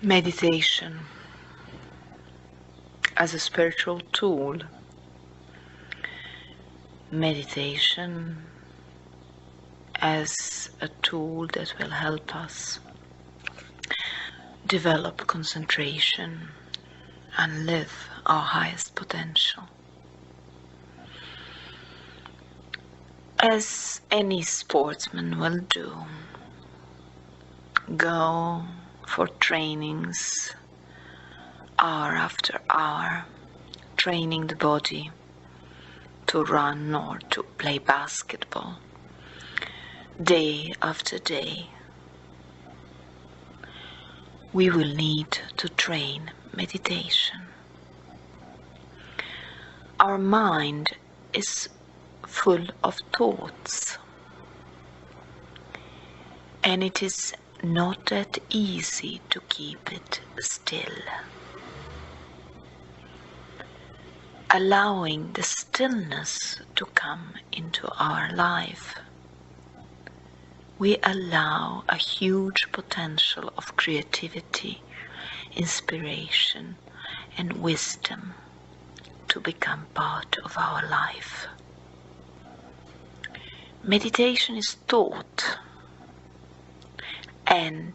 Meditation as a spiritual tool. Meditation as a tool that will help us develop concentration and live our highest potential. As any sportsman will do, go for trainings hour after hour, training the body to run or to play basketball day after day. We will need to train meditation. Our mind is full of thoughts, and it is not that easy to keep it still. Allowing the stillness to come into our life, we allow a huge potential of creativity, inspiration, and wisdom to become part of our life. Meditation is taught and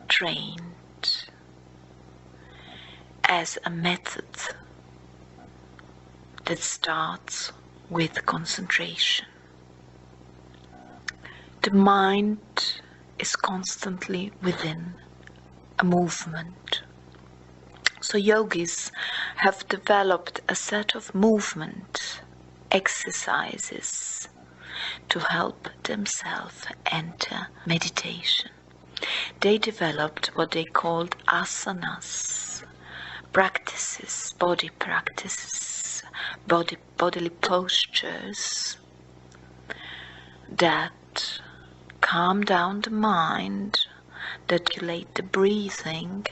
trained as a method that starts with concentration. The mind is constantly within a movement. So yogis have developed a set of movement exercises to help themselves enter meditation. They developed what they called asanas, practices, bodily postures that calm down the mind, that regulate the breathing,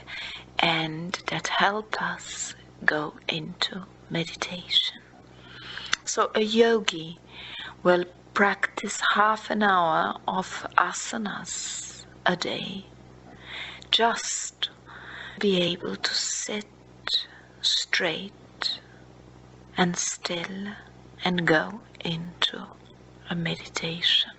and that help us go into meditation. So a yogi will practice half an hour of asanas a day, just be able to sit straight and still and go into a meditation.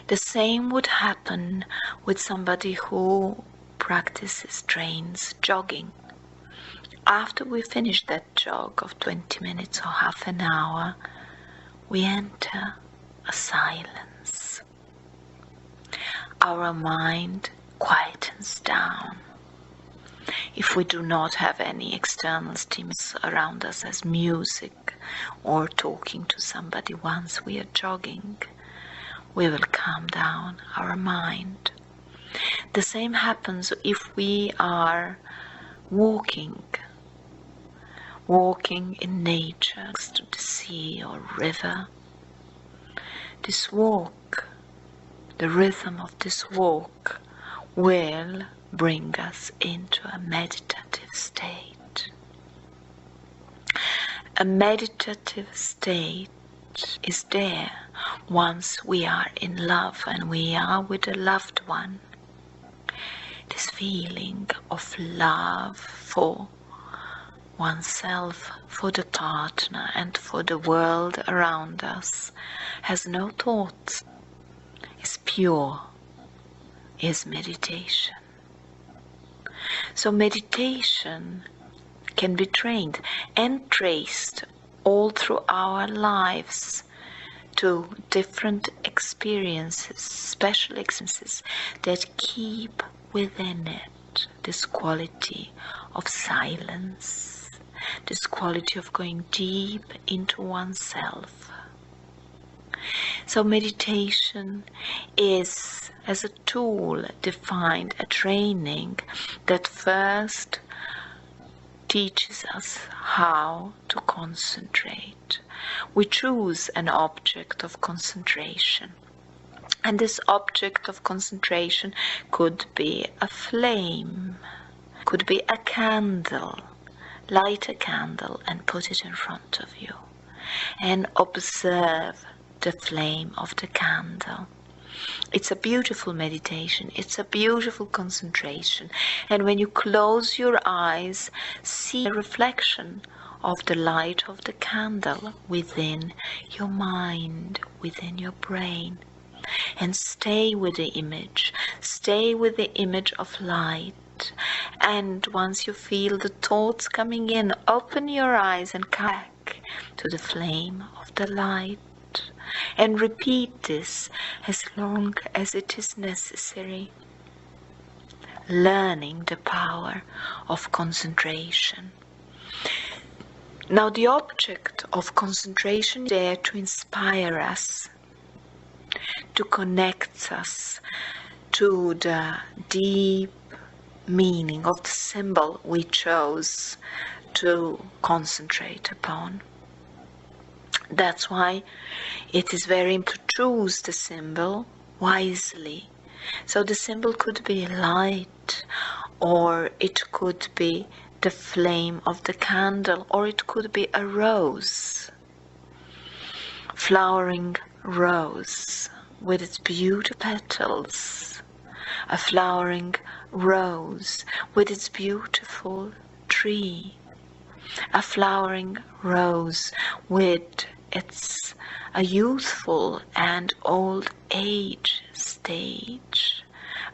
The same would happen with somebody who trains jogging. After we finish that jog of 20 minutes or half an hour, we enter a silence. Our mind quietens down. If we do not have any external stimulus around us as music or talking to somebody once we are jogging, we will calm down our mind. The same happens if we are walking in nature, next to the sea or river. This walk, the rhythm of this walk, will bring us into a meditative state. A meditative state is there once we are in love and we are with a loved one. This feeling of love for oneself, for the partner, and for the world around us has no thoughts, is pure, is meditation. So meditation can be trained and traced all through our lives to different experiences, special experiences that keep within it this quality of silence, this quality of going deep into oneself. So meditation is, as a tool, defined a training that first teaches us how to concentrate. We choose an object of concentration. And this object of concentration could be a flame, could be a candle. Light a candle and put it in front of you and observe the flame of the candle. It's a beautiful meditation. It's a beautiful concentration. And when you close your eyes, see the reflection of the light of the candle within your mind, within your brain. And stay with the image. Stay with the image of light. And once you feel the thoughts coming in, open your eyes and come back to the flame of the light. And repeat this as long as it is necessary. Learning the power of concentration. Now the object of concentration is there to inspire us, to connect us to the deep meaning of the symbol we chose to concentrate upon. That's why it is very important to choose the symbol wisely. So the symbol could be light, or it could be the flame of the candle, or it could be a rose, flowering rose with its beautiful petals, a flowering rose with its beautiful tree, a flowering rose with its a youthful and old age stage,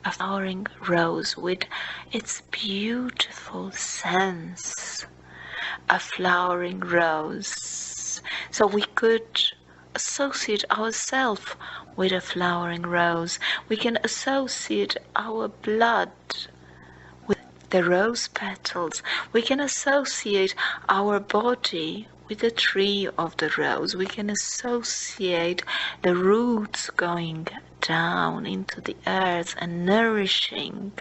a flowering rose with its beautiful scents, a flowering rose. So we could associate ourselves with a flowering rose. We can associate our blood with the rose petals. We can associate our body with the tree of the rose. We can associate the roots going down into the earth and nourishing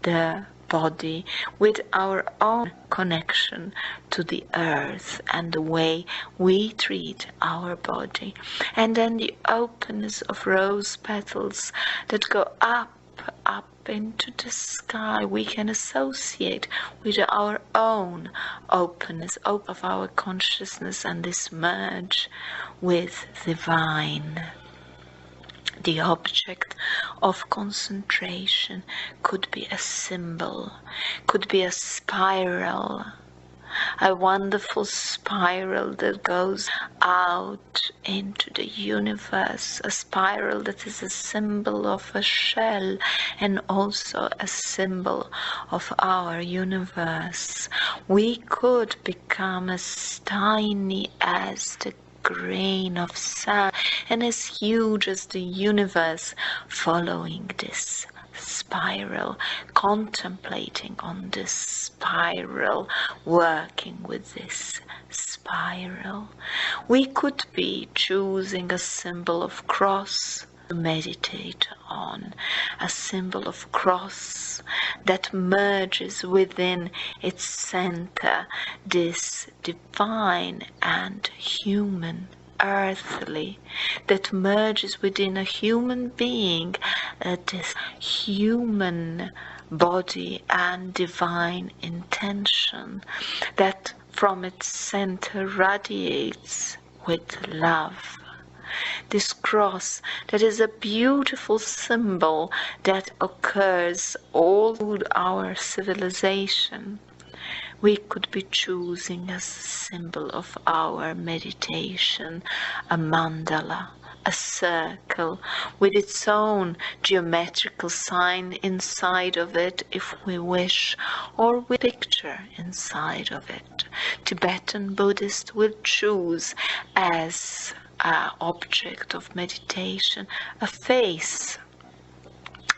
the body with our own connection to the earth and the way we treat our body. And then the openness of rose petals that go up into the sky, we can associate with our own openness of our consciousness, and this merge with divine. The object of concentration could be a symbol, could be a spiral, a wonderful spiral that goes out into the universe, a spiral that is a symbol of a shell and also a symbol of our universe. We could become as tiny as the grain of sand and as huge as the universe, following this spiral, contemplating on this spiral, working with this spiral. We could be choosing a symbol of cross to meditate on, a symbol of cross that merges within its center this divine and human, earthly, that merges within a human being, this human body and divine intention that from its center radiates with love. This cross that is a beautiful symbol that occurs all through our civilization. We could be choosing as a symbol of our meditation a mandala, a circle with its own geometrical sign inside of it if we wish, or with a picture inside of it. Tibetan Buddhists will choose as an object of meditation a face,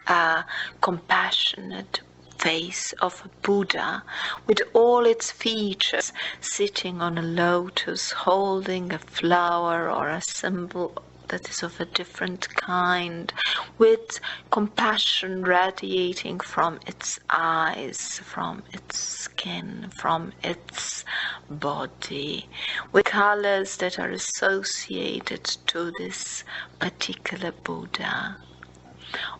a compassionate face of a Buddha with all its features, sitting on a lotus, holding a flower or a symbol that is of a different kind, with compassion radiating from its eyes, from its skin, from its body, with colors that are associated to this particular Buddha.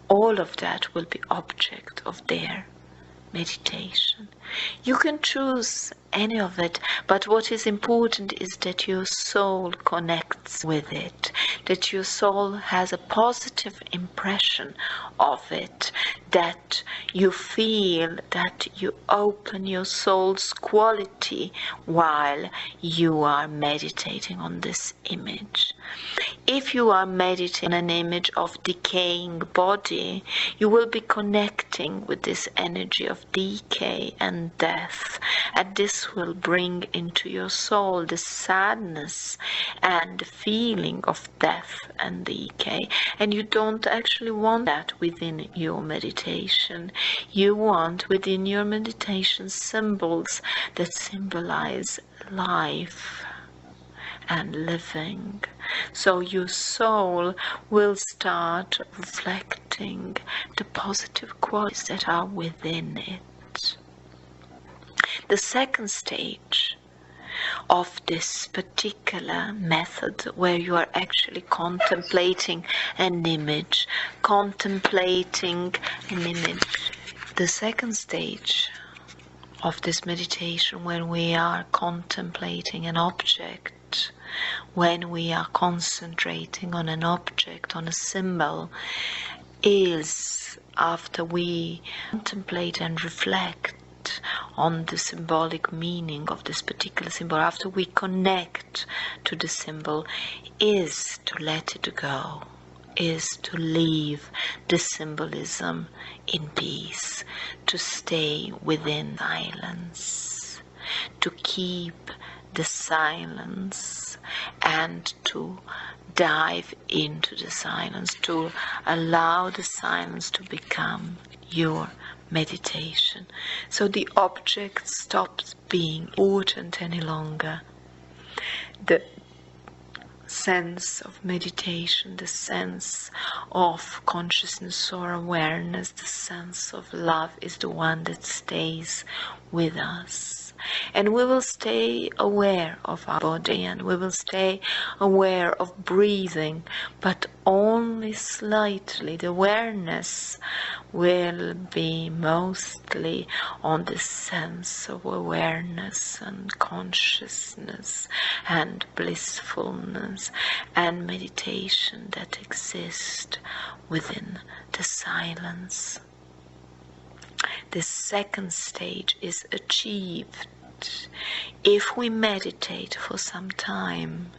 All of that will be object of their meditation. You can choose any of it, but what is important is that your soul connects with it, that your soul has a positive impression of it, that you feel that you open your soul's quality while you are meditating on this image. If you are meditating on an image of decaying body, you will be connecting with this energy of decay and death, and this will bring into your soul the sadness and the feeling of death and decay, and you don't actually want that within your meditation. You want within your meditation symbols that symbolize life and living. So your soul will start reflecting the positive qualities that are within it. The second stage of this particular method, where you are actually contemplating an image, the second stage of this meditation, when we are contemplating an object, when we are concentrating on an object, on a symbol, is after we contemplate and reflect on the symbolic meaning of this particular symbol, after we connect to the symbol, is to let it go, is to leave the symbolism in peace, to stay within silence, to keep the silence and to dive into the silence, to allow the silence to become your meditation. So the object stops being important any longer. The sense of meditation, the sense of consciousness or awareness, the sense of love is the one that stays with us. And we will stay aware of our body, and we will stay aware of breathing, but only slightly. The awareness will be mostly on the sense of awareness and consciousness and blissfulness and meditation that exist within the silence. The second stage is achieved if we meditate for some time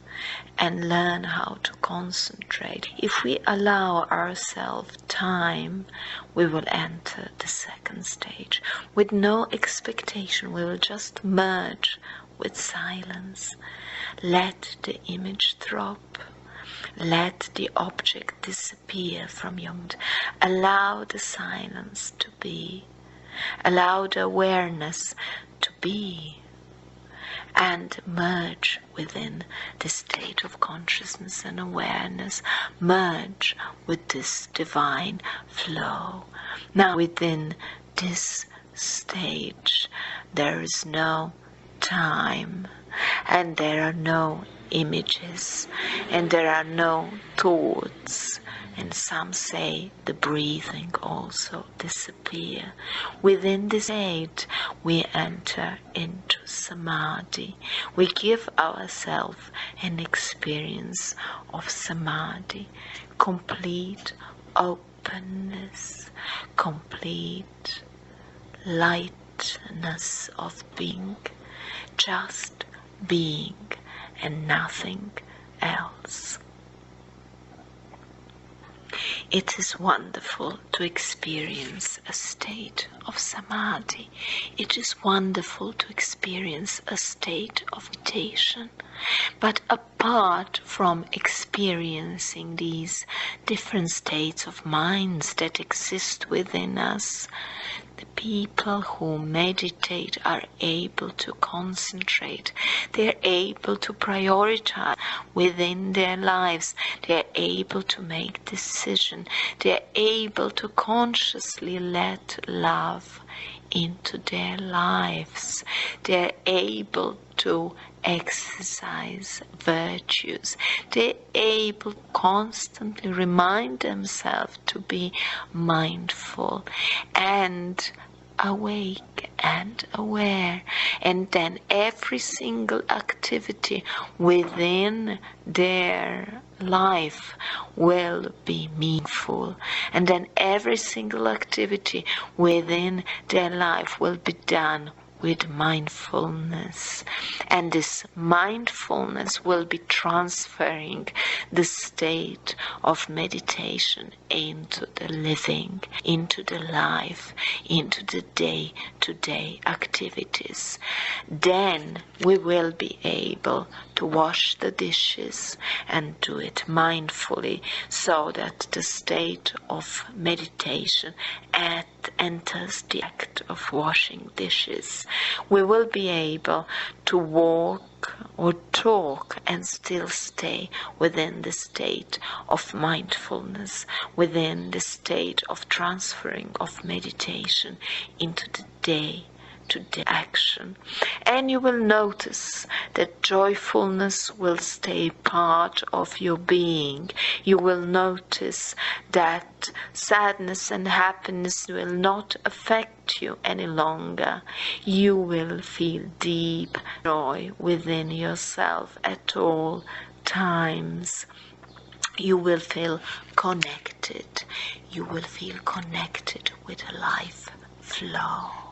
and learn how to concentrate. If we allow ourselves time, we will enter the second stage. With no expectation, we will just merge with silence. Let the image drop. Let the object disappear from your mind. Allow the silence to be. Allow the awareness to be, and merge within the state of consciousness and awareness. Merge with this divine flow. Now within this stage there is no time, and there are no images, and there are no thoughts, and some say the breathing also disappear. Within this state we enter into samadhi. We give ourselves an experience of samadhi, complete openness, complete lightness of being, just being and nothing else. It is wonderful to experience a state of samadhi. It is wonderful to experience a state of meditation. But apart from experiencing these different states of minds that exist within us, the people who meditate are able to concentrate. They are able to prioritize within their lives. They are able to make decisions. They are able to consciously let love into their lives. They are able to exercise virtues. They are able to constantly remind themselves to be mindful and awake and aware, and then every single activity within their life will be meaningful, and then every single activity within their life will be done with mindfulness, and this mindfulness will be transferring the state of meditation into the living, into the life, into the day-to-day activities. Then we will be able to wash the dishes and do it mindfully, so that the state of meditation enters the act of washing dishes. We will be able to walk or talk and still stay within the state of mindfulness, within the state of transferring of meditation into the day-to-day action. And you will notice that joyfulness will stay part of your being. You will notice that sadness and happiness will not affect you any longer. You will feel deep joy within yourself at all times. You will feel connected. You will feel connected with a life flow.